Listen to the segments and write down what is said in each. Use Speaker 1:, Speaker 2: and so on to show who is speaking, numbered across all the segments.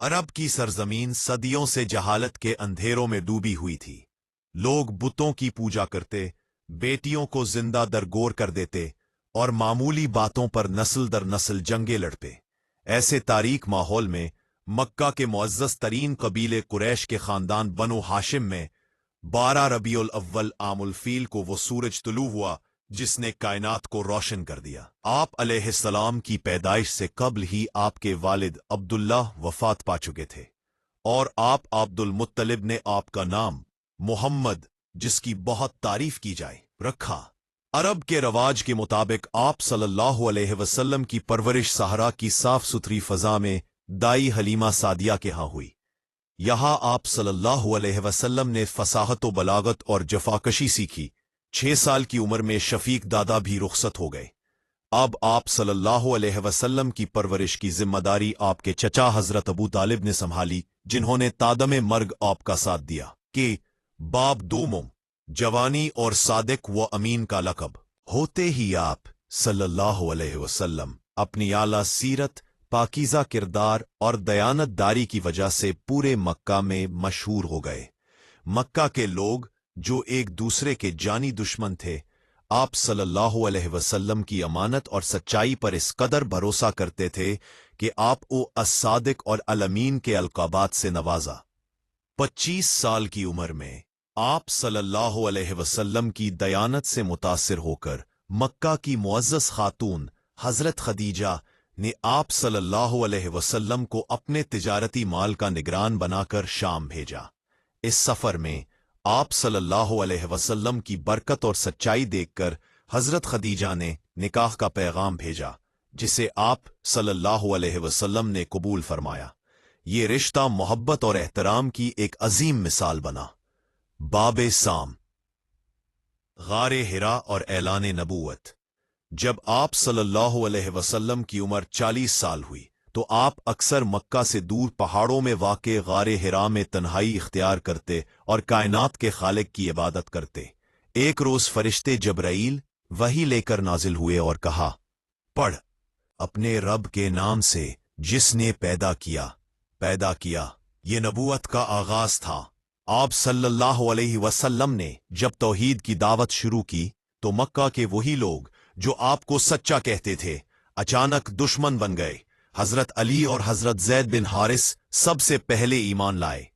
Speaker 1: अरब की सरजमीन सदियों से जहालत के अंधेरों में डूबी हुई थी। लोग बुतों की पूजा करते, बेटियों को जिंदा दरगोर कर देते और मामूली बातों पर नस्ल दर नस्ल जंगे लड़ते। ऐसे तारीक माहौल में मक्का के मुअज़्ज़ज़ तरीन कबीले कुरैश के खानदान बनो हाशिम में 12 रबीउल अव्वल आमुल फील को वो सूरज तुलू हुआ जिसने कायनात को रोशन कर दिया। आप अलैहिस्सलाम की पैदाइश से कब्ल ही आपके वालिद अब्दुल्ला वफात पा चुके थे और आप अब्दुल मुत्तलिब ने आपका नाम मोहम्मद, जिसकी बहुत तारीफ की जाए, रखा। अरब के रवाज के मुताबिक आप सल्लल्लाहु अलैहि वसल्लम की परवरिश सहरा की साफ सुथरी फजा में दाई हलीमा सादिया के यहाँ हुई। यहाँ आप सल्लल्लाहु अलैहि वसल्लम ने फसाहत व बलागत और जफाकशी सीखी। 6 साल की उम्र में शफीक दादा भी रुखसत हो गए। अब आप सल्लल्लाहु अलैहि वसल्लम की परवरिश की जिम्मेदारी आपके चचा हजरत अबू तालिब ने संभाली, जिन्होंने तादम मर्ग आपका साथ दिया कि बाब दोमो जवानी और सादिक व अमीन का लकब होते ही आप सल्लल्लाहु अलैहि वसल्लम अपनी आला सीरत, पाकीज़ा किरदार और दयानतदारी की वजह से पूरे मक्का में मशहूर हो गए। मक्का के लोग जो एक दूसरे के जानी दुश्मन थे, आप सल्लल्लाहु अलैहि वसल्लम की अमानत और सच्चाई पर इस कदर भरोसा करते थे कि आप ओ अस-सादिक और अल-अमीन के अलकाबात से नवाजा। 25 साल की उम्र में आप सल्लल्लाहु अलैहि वसल्लम की दयानत से मुतासिर होकर मक्का की मुअज़्ज़ज़ खातून हजरत खदीजा ने आप सल्लल्लाहु अलैहि वसल्लम को अपने तिजारती माल का निगरान बनाकर शाम भेजा। इस सफर में आप सल्लल्लाहु अलैहि वसल्लम की बरकत और सच्चाई देखकर हजरत खदीजा ने निकाह का पैगाम भेजा, जिसे आप सल्लल्लाहु अलैहि वसल्लम ने कबूल फरमाया। ये रिश्ता मोहब्बत और एहतराम की एक अजीम मिसाल बना। बाबे साम, गारे हिरा और ऐलान नबूवत। जब आप सल्लल्लाहु अलैहि वसल्लम की उम्र 40 साल हुई तो आप अक्सर मक्का से दूर पहाड़ों में वाक़े गारे हिरा में तन्हाई इख्तियार करते और कायनात के खालिक की इबादत करते। एक रोज फरिश्ते जबराइल वही लेकर नाजिल हुए और कहा, पढ़, अपने रब के नाम से जिसने पैदा किया। ये नबूवत का आगाज था। आप सल्लल्लाहु अलैहि वसल्लम ने जब तौहीद की दावत शुरू की तो मक्का के वही लोग जो आपको सच्चा कहते थे अचानक दुश्मन बन गए। हजरत अली और हजरत ज़ैद बिन हारिस सबसे पहले ईमान लाए।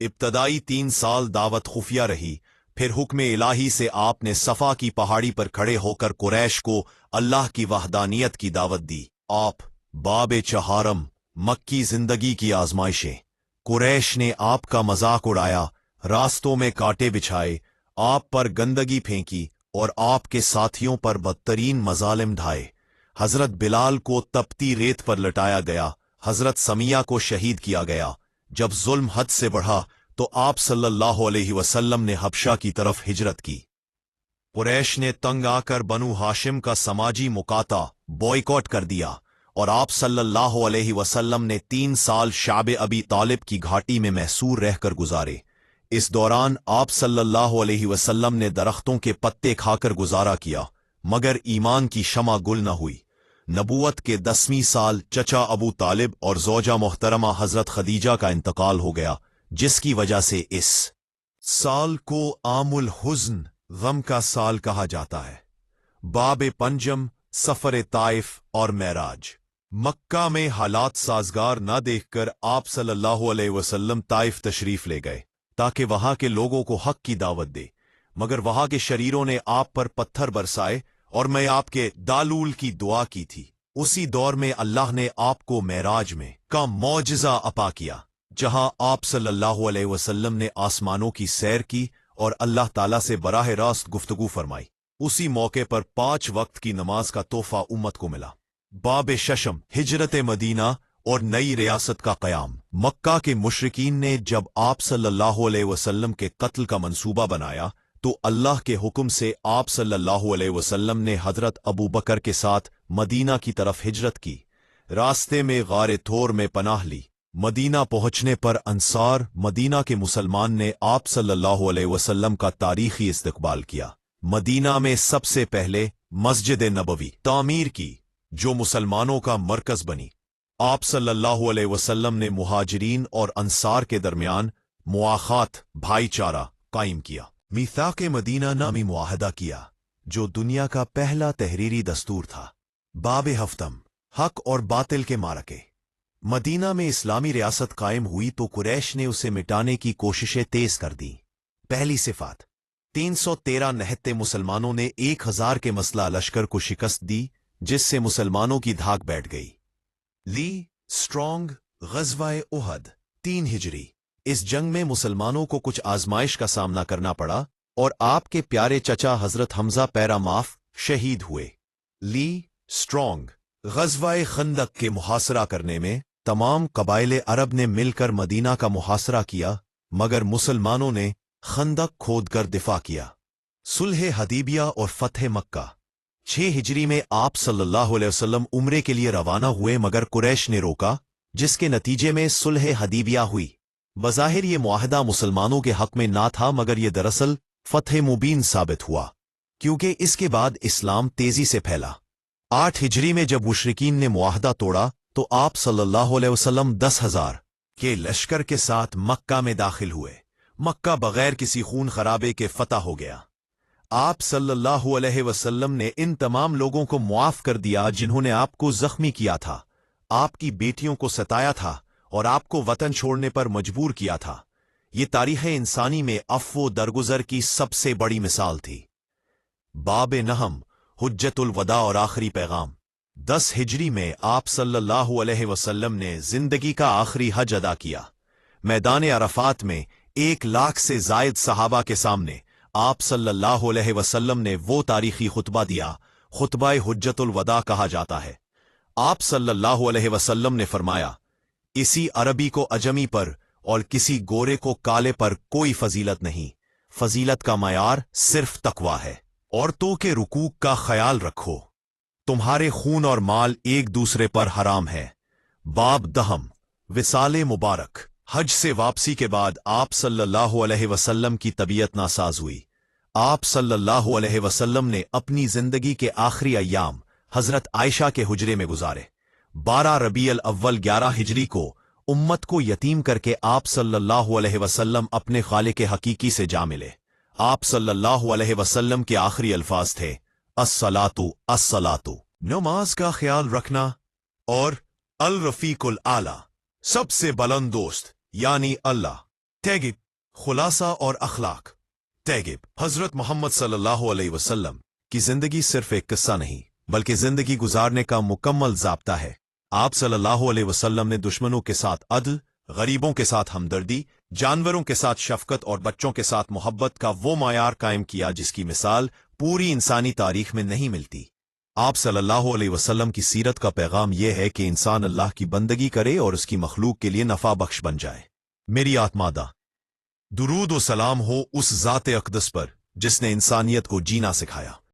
Speaker 1: इब्तदाई 3 साल दावत खुफिया रही, फिर हुक्म इलाही से आपने सफा की पहाड़ी पर खड़े होकर कुरैश को अल्लाह की वहदानियत की दावत दी। आप बाबे चहारम, मक्की जिंदगी की आजमाइशें। कुरैश ने आपका मजाक उड़ाया, रास्तों में कांटे बिछाए, आप पर गंदगी फेंकी और आपके साथियों पर बदतरीन मजालिम ढाए। हजरत बिलाल को तपती रेत पर लटाया गया, हजरत समिया को शहीद किया गया। जब जुल्म हद से बढ़ा तो आप सल्लल्लाहु अलैहि वसल्लम ने हबशा की तरफ हिजरत की। कुरैश ने तंग आकर बनु हाशिम का समाजी मुकाता बॉयकॉट कर दिया और आप सल्लल्लाहु अलैहि वसल्लम ने 3 साल शाब अबी तालिब की घाटी में महसूर रहकर गुजारे। इस दौरान आप सल्लल्लाहु अलैहि वसल्लम ने दरख्तों के पत्ते खाकर गुजारा किया, मगर ईमान की शमा गुल न हुई। नबूवत के 10वीं साल चचा अबू तालिब और ज़ौजा मोहतरमा हजरत खदीजा का इंतकाल हो गया, जिसकी वजह से इस साल को आमुल हुज़्न, गम का साल कहा जाता है। बाब पंजम, सफर ताइफ और मेराज। मक्का में हालात साजगार न देखकर आप सल्लल्लाहु अलैहि वसल्लम ताइफ तशरीफ ले गए ताकि वहां के लोगों को हक की दावत दे, मगर वहां के शरीरों ने आप पर पत्थर बरसाए और मैं आपके दालूल की दुआ की थी। उसी दौर में अल्लाह ने आपको मेराज में का मौजिज़ा अता किया, जहां आप सल्लल्लाहु अलैहि वसल्लम ने आसमानों की सैर की और अल्लाह ताला से बराह रास्त गुफ्तगू फरमाई। उसी मौके पर 5 वक्त की नमाज का तोहफा उम्मत को मिला। बाब शशम, हिजरत मदीना और नई रियासत का क़याम। मक्का के मुशरिकीन ने जब आप सल्लल्लाहु अलैहि वसल्लम के कत्ल का मंसूबा बनाया तो अल्लाह के हुक्म से आप सल्लल्लाहु अलैहि वसल्लम ने हजरत अबू बकर के साथ मदीना की तरफ हिजरत की। रास्ते में गारे थोर में पनाह ली। मदीना पहुंचने पर अंसार मदीना के मुसलमान ने आप सल्लल्लाहु अलैहि वसल्लम का तारीखी इस्तकबाल किया। मदीना में सबसे पहले मस्जिद नबवी तामीर की, जो मुसलमानों का मरकज बनी। आप सल्लल्लाहु अलैहि वसल्लम ने मुहाजिरीन और अंसार के दरमियान मुआखात भाईचारा कायम किया। मीसाक मदीना नामी मुआहदा किया, जो दुनिया का पहला तहरीरी दस्तूर था। बाब हफ्तम, हक और बातिल के मारके। मदीना में इस्लामी रियासत कायम हुई तो कुरैश ने उसे मिटाने की कोशिशें तेज कर दी। पहली सिफात, 313 नहत्ते मुसलमानों ने 1000 के मसला लश्कर को शिकस्त दी, जिससे मुसलमानों की धाक बैठ गई। ली स्ट्रॉन्ग ग़ज़वाए उहद 3 हिजरी। इस जंग में मुसलमानों को कुछ आजमाइश का सामना करना पड़ा और आपके प्यारे चचा हजरत हमजा पैरा माफ शहीद हुए। ली स्ट्रॉन्ग ग़ज़वाए खंदक के मुहासरा करने में तमाम कबाइले अरब ने मिलकर मदीना का मुहासरा किया, मगर मुसलमानों ने खंदक खोदकर दिफा किया। सुलह हदीबिया और फतह मक्का। 6 हिजरी में आप सल्लल्लाहु अलैहि वसल्लम उम्रे के लिए रवाना हुए, मगर कुरैश ने रोका, जिसके नतीजे में सुलह हदीबिया हुई। बज़ाहिर ये मुआहदा मुसलमानों के हक में ना था, मगर ये दरअसल फतह मुबीन साबित हुआ, क्योंकि इसके बाद इस्लाम तेजी से फैला। 8 हिजरी में जब मुशरिकीन ने मुआहदा तोड़ा तो आप सल्लल्लाहु अलैहि वसल्लम 10,000 के लश्कर के साथ मक्का में दाखिल हुए। मक्का बगैर किसी खून खराबे के फतह हो गया। आप सल्लल्लाहु अलैहि वसल्लम ने इन तमाम लोगों को मुआफ कर दिया जिन्होंने आपको जख्मी किया था, आपकी बेटियों को सताया था और आपको वतन छोड़ने पर मजबूर किया था। ये तारीख़ इंसानी में अफ़्व दरगुजर की सबसे बड़ी मिसाल थी। बाब नहम हुज्जतुल वदा और आखिरी पैगाम। 10 हिजरी में आप सल्लल्लाहु अलैहि वसल्लम ने जिंदगी का आखिरी हज अदा किया। मैदान अरफात में 1 लाख से जायद सहाबा के सामने आप सल्लल्लाहु अलैहि वसल्लम ने वो तारीखी खुतबा दिया, खुतबा हुज्जतुल वदा कहा जाता है। आप सल्लल्लाहु अलैहि वसल्लम ने फरमाया, इसी अरबी को अजमी पर और किसी गोरे को काले पर कोई फजीलत नहीं। फजीलत का मयार सिर्फ तकवा है। औरतों के रुकूक का ख्याल रखो, तुम्हारे खून और माल एक दूसरे पर हराम है। बाब दहम विसाले मुबारक। हज से वापसी के बाद आप सल्लल्लाहु अलैहि वसल्लम की तबीयत नासाज हुई। आप सल्लल्लाहु अलैहि वसल्लम ने अपनी जिंदगी के आखिरी अय्याम हजरत आयशा के हुजरे में गुजारे। 12 रबीउल अव्वल 11 हिजरी को उम्मत को यतीम करके आप सल्लल्लाहु अलैहि वसल्लम अपने खालिक हकीकी से जा मिले। आप सल्लल्लाहु अलैहि वसल्लम के आखिरी अल्फाज थे, अस्सलातु अस्सलातु, नमाज का ख्याल रखना, और अल रफीकुल आला, सबसे बुलंद दोस्त यानी अल्लाह। तैगिब खुलासा और अखलाक। तैगिब हजरत मोहम्मद सल्लल्लाहु अलैहि वसल्लम की जिंदगी सिर्फ एक किस्सा नहीं, बल्कि जिंदगी गुजारने का मुकम्मल ज़ाब्ता है। आप सल्लल्लाहु अलैहि वसल्लम ने दुश्मनों के साथ अदल, गरीबों के साथ हमदर्दी, जानवरों के साथ शफकत और बच्चों के साथ मोहब्बत का वो मायार कायम किया जिसकी मिसाल पूरी इंसानी तारीख में नहीं मिलती। आप सल्लल्लाहु अलैहि वसल्लम की सीरत का पैगाम यह है कि इंसान अल्लाह की बंदगी करे और उसकी मखलूक के लिए नफा बख्श बन जाए। मेरी आत्मादा दुरूद व सलाम हो उस ज़ात अक़दस पर जिसने इंसानियत को जीना सिखाया।